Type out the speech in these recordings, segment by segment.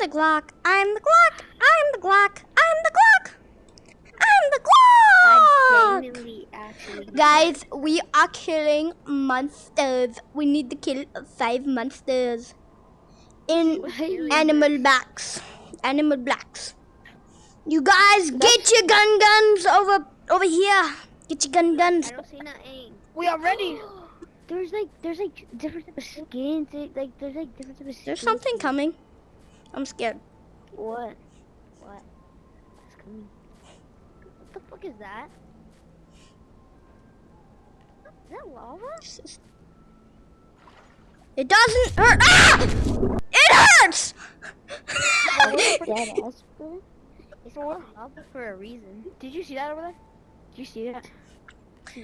the Glock. I'm the Glock. I'm the Glock. I'm the Glock. I'm the Glock. I genuinely actually. Guys, we are killing monsters. We need to kill 5 monsters in animal blacks. Animal blacks. You guys, get your guns over here. Get your guns. I don't see nothing. We are ready. There's like different type of skins. There's like different type of skins. There's something coming. I'm scared. What? What? What's coming? What the fuck is that? Is that lava? It doesn't hurt. Ah! It hurts! It's lava for a reason. Did you see that over there? Did you see that?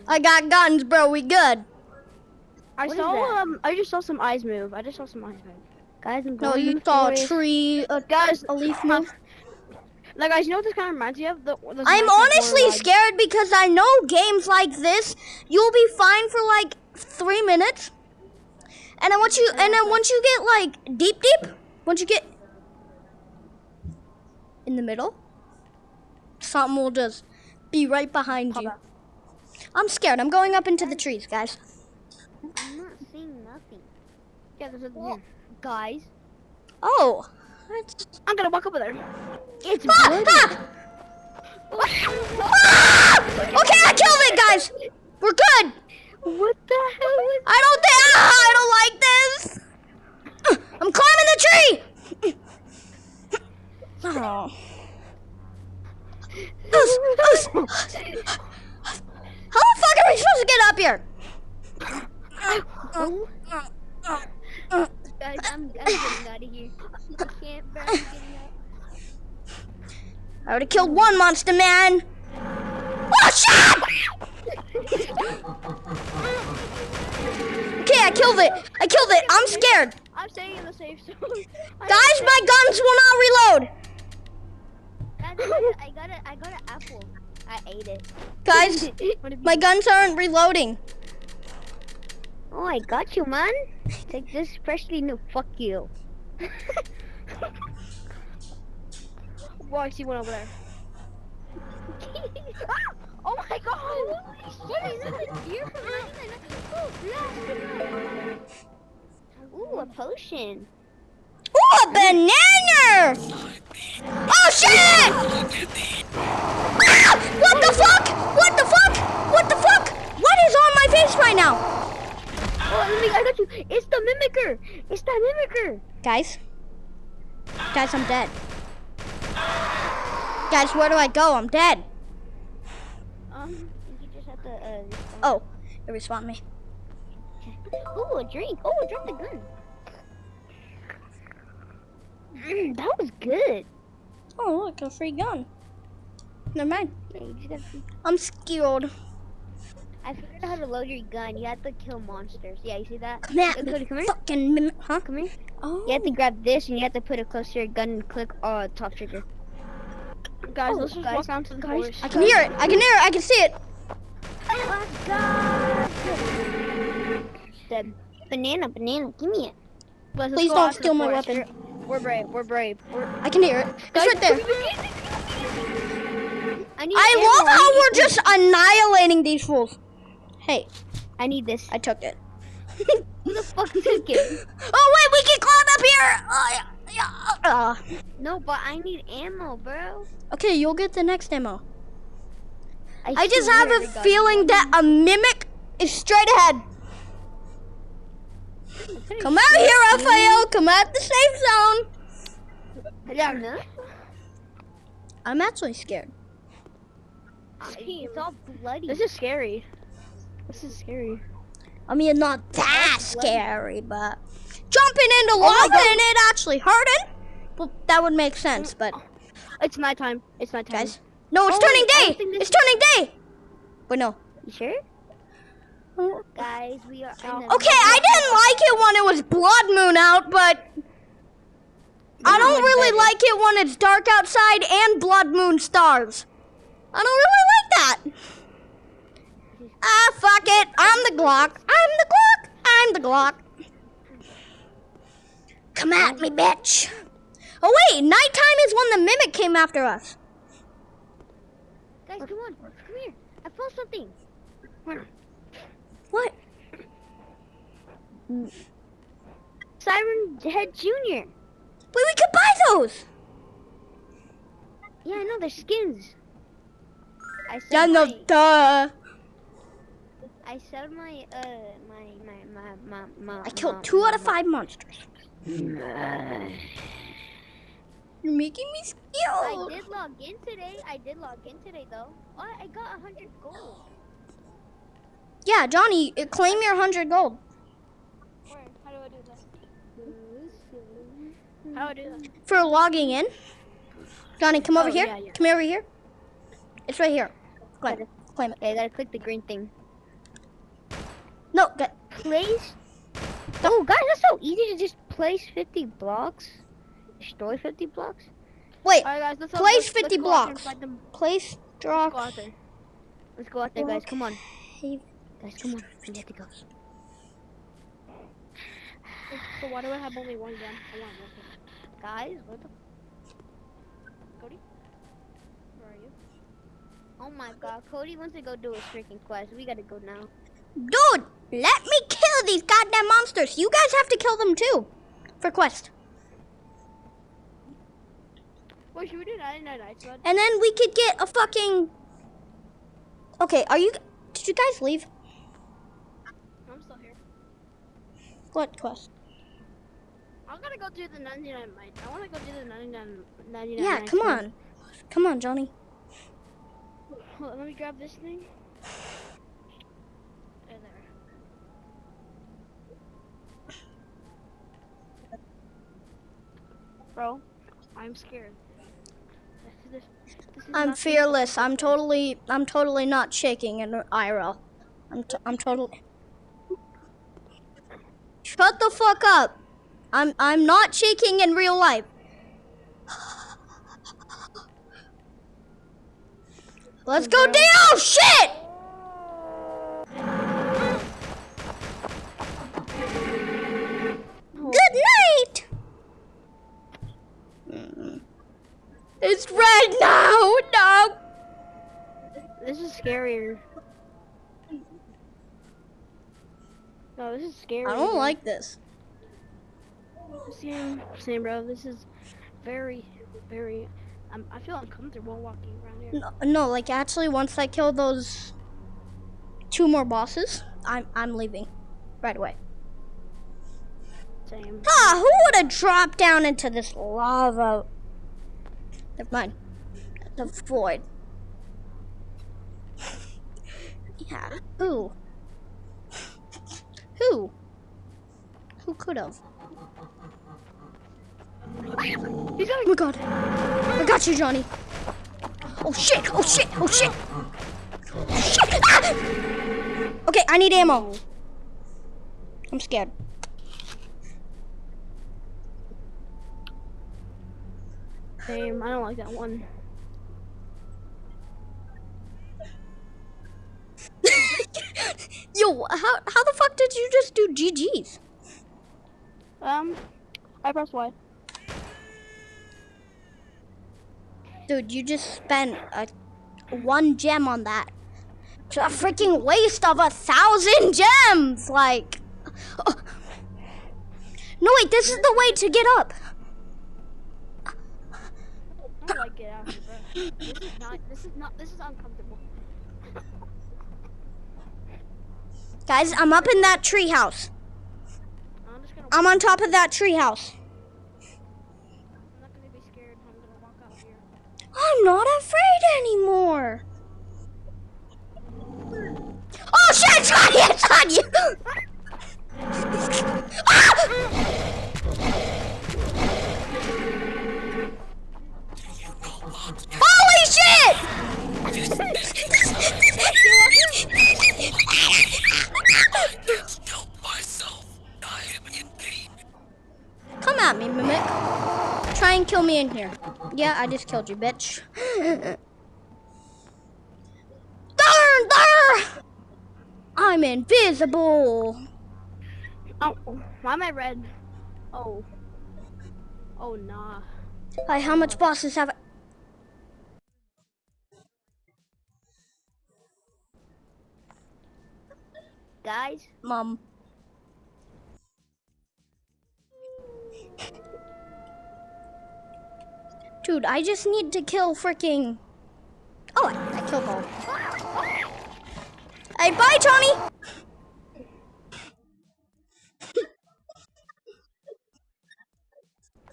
I got guns, bro. We good. I just saw some eyes move. Guys, I'm going No, to you the saw a forest. tree, Guys, a leaf move. like guys, you know what this kind of reminds me of? I'm honestly scared because I know games like this, you'll be fine for like 3 minutes. And then once you get like deep, once you get in the middle, something will just be right behind you. I'm scared. I'm going up into the trees, guys. I'm not seeing nothing. Yeah, there's a Well, guys, Oh. I'm gonna walk over there. it's Ah, bloody. ah! Ah! Okay, I killed it, guys. We're good. What the hell is I don't like this. I'm climbing the tree. Oh. How the fuck are we supposed to get up here? Guys, I'm getting out of here. I can't bear getting out. I would have killed one monster man. Oh shit! Okay, I killed it. I'm scared. I'm staying in the safe zone. Guys, my guns will not reload. Guys, I got an apple. I ate it. Guys, my guns aren't reloading. Oh, I got you, man. Take this freshly new. Fuck you. Well, I see one over there. Oh my god! What is that? A deer from 1999? Ooh, a potion. Ooh, a banana! Oh shit! Ah! What the fuck? What the fuck? What the fuck? What is on my face right now? Oh, I got you. It's the mimicker. It's the mimicker. Guys, I'm dead. Guys, where do I go? I'm dead. You just have to, respawn. Oh, it respawned me. Ooh, a drink. Oh, drop the gun. That was good. Oh, look, a free gun. Never mind. Yeah, you just have to... I'm scared. I figured out how to load your gun. You have to kill monsters. Yeah, you see that? Come at Cody, me, come here. fucking mimic. Huh? Come here. Oh. You have to grab this and you have to put it close to your gun and click top trigger. Guys, Oh, let's just guys, walk down to the guys, forest. I can hear it. I can hear it. I can see it. Let's go! Dead. Banana, give me it. Let's Please go don't out to the steal my forest. weapon. We're brave. I can hear it. It's right there. I love how we're just annihilating these fools. Hey, I need this. I took it. Who the fuck took it? Oh wait, we can climb up here. Yeah. No, but I need ammo, bro. Okay, you'll get the next ammo. I just have a feeling that a mimic is straight ahead. Come out here, Raphael. Come out the safe zone. Yeah. I'm actually scared. It's all bloody. This is scary. I mean, not that scary, but jumping into lava and it actually hurting. Well, that would make sense, but It's nighttime. guys, no, it's Oh, turning wait, I day. don't think this It's turning day. Wait, no. You sure? Guys, we are. Okay, I didn't like it when it was blood moon out, but I don't really like it when it's dark outside and blood moon stars. I don't really like that. Ah, fuck it. I'm the Glock. I'm the Glock. Come at me, bitch. Oh wait, nighttime is when the mimic came after us. Guys, come on. Come here. I found something. What? Siren Head Jr. Wait, we could buy those. Yeah, I know. They're skins. I Yeah, said no, my... duh. I said my I killed 2 out of 5 monsters. You're making me I scared. did log in today though. Oh, I got 100 gold. Yeah, Johnny, claim your 100 gold. Where? How do I do that? How do I do that? For logging in. Johnny, come over Oh, here. yeah, yeah. Come over here. It's right here. Claim it. Claim it. Okay, I gotta click the green thing. No, get. Place? Oh, guys, that's so easy to just place 50 blocks. Destroy 50 blocks. Wait. Alright, guys, let's Place let's 50 go out there and blocks. find them. Place, Let's draw. go out there. Let's go out there, guys. Come on. Okay. Guys, come on. We have to go. So why do I have only one gun? I want one. Guys, what the... Cody? Where are you? Oh my god, Cody wants to go do a freaking quest. We gotta go now. Dude, let me kill these goddamn monsters. You guys have to kill them too. For quest. Wait, should we do 99 nights, bud? And then we could get a fucking... Okay, are you... Did you guys leave? I'm still here. What quest? I'm gonna go do the 99 nights. I wanna go do the 99 Yeah, nights come one. on. Come on, Johnny. Hold on, let me grab this thing. There. Bro, I'm scared. This is I'm not- fearless. I'm totally not shaking in IRL. I'm totally... Shut the fuck up. I'm not shaking in real life. Let's go down. Oh, shit! Good night. It's red now. No. This is scarier. No, this is scary. I don't bro. like this. Same, bro. This is very. I feel uncomfortable walking around here. No, like actually, once I kill those 2 more bosses, I'm leaving right away. Same. Ah, who would have dropped down into this lava? Never mind. The void. Yeah. Who? Who? Who could have? He's Oh my god. I got you, Johnny. Oh shit! Oh shit! Oh shit! Oh shit! Ah! Okay, I need ammo. I'm scared. Same. I don't like that one. Yo, how the fuck did you just do GG's? I pressed Y. Dude, you just spent 1 gem on that. It's a freaking waste of 1,000 gems. Like, no wait, this is the way to get up. I don't like it out here, bro. This is uncomfortable. Guys, I'm up in that tree house. I'm just gonna. I'm on top of that tree house. I'm not gonna be scared. I'm gonna walk out here. I'm not afraid anymore. Oh shit, Johnny, it's on you! Holy shit! Come at me, Mimic. Try and kill me in here. Yeah, I just killed you, bitch. There! I'm invisible. Oh, why am I red? Oh. Oh, nah. Hi, how much bosses have I? Guys, Mom. Dude, I just need to kill freaking... Oh, I killed all. Hey, bye, Johnny!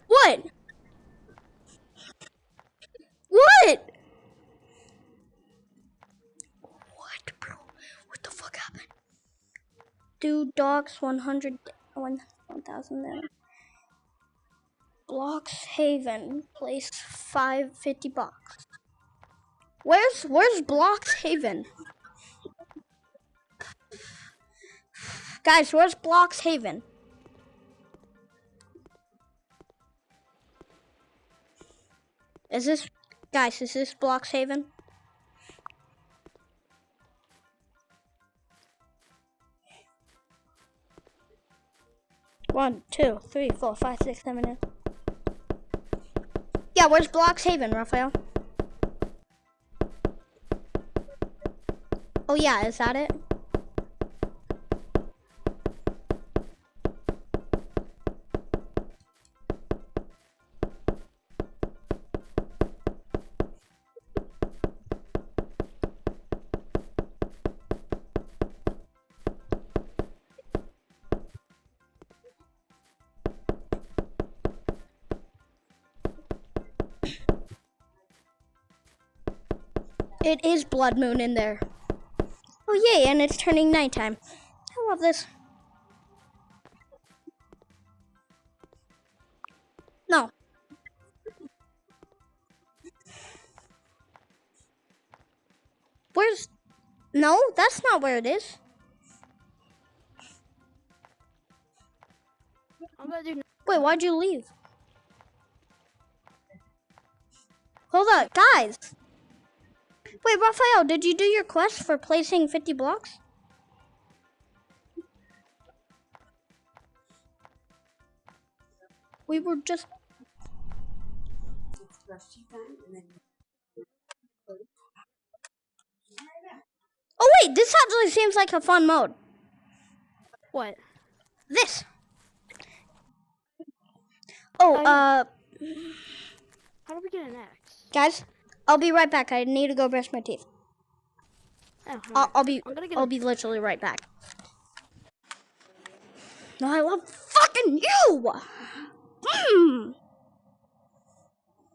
What? What? What, bro? What the fuck happened? Dude, dogs 100... 1,000 there. Blocks Haven. Place 550 bucks. Where's Blocks Haven? Guys, where's Blocks Haven? Is this... Guys, is this Blocks Haven? One, two, three, four, five, six, 7, 8. Yeah, where's Blocks Haven, Raphael? Oh yeah, is that it? It is blood moon in there. Oh yay, and it's turning nighttime. I love this. No. Where's... No, that's not where it is. I'm gonna do. Wait, why'd you leave? Hold up, guys. Wait, Raphael, did you do your quest for placing 50 blocks? We were just... Oh wait, this actually seems like a fun mode. What? This. Oh, How do we get an axe? guys, I'll be right back. I need to go brush my teeth. Oh, I'll be literally right back. No, I love fucking you.